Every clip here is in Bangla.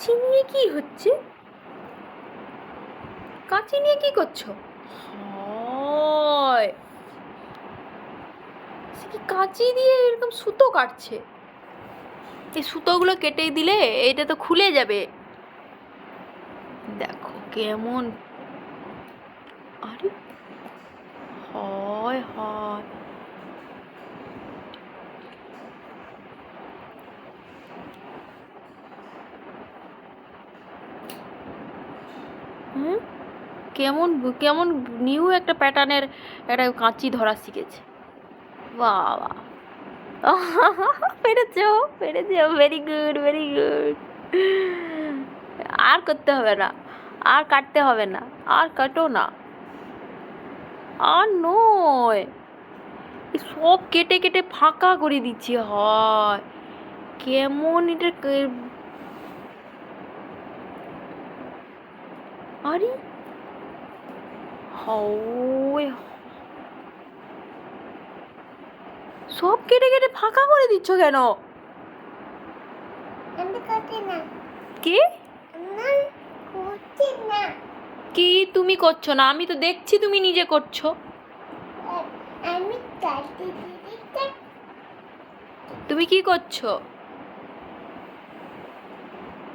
কাঁচি নিয়ে কি হচ্ছে? কাঁচি নিয়ে কি করছো? হয় সে কি কাঁচি দিয়ে এরকম সুতো কাটছে? এই সুতোগুলো কেটে দিলে এটা তো খুলে যাবে। দেখো কেমন, আরে হয় হয় হুম, কেমন কেমন নিউ একটা প্যাটার্নের একটা কাঁচি ধরা শিখেছে। বাবা পেরেছো, পেরেছো, ভেরি গুড, ভেরি গুড। আর করতে হবে না, আর কাটতে হবে না, আর কাটো না, আর নয়, সব কেটে কেটে ফাঁকা করে দিচ্ছি। হয় কেমন এটা আরে হয় সব কেটে কেটে ফাঁকা করে দিচ্ছ কেন? কি কি তুমি করছো না? আমি তো দেখছি তুমি নিজে করছো। তুমি কি করছো?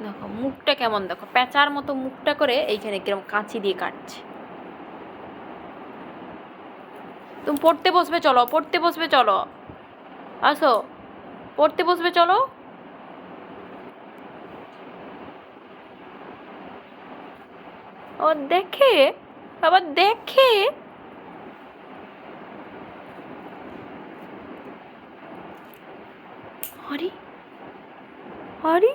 দেখো মুখটা কেমন, দেখো প্যাঁচার মতো মুখটা করে এইখানে কিরকম কাঁচি দিয়ে কাটছে। তুমি পড়তে বসবে, চলো পড়তে বসবে, চলো আসো পড়তে বসবে, চলো। ও দেখে, আবার দেখে, আরে আরে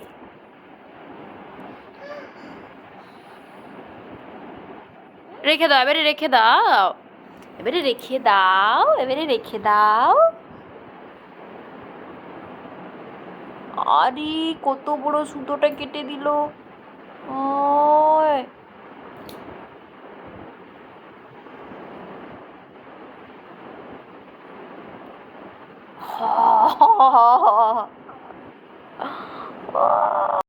রেখে দাও, এবারে রেখে দাও, এবারে রেখে দাও, এবারে রেখে দাও। আরে কত বড় সুতোটা কেটে দিল। ওয় হা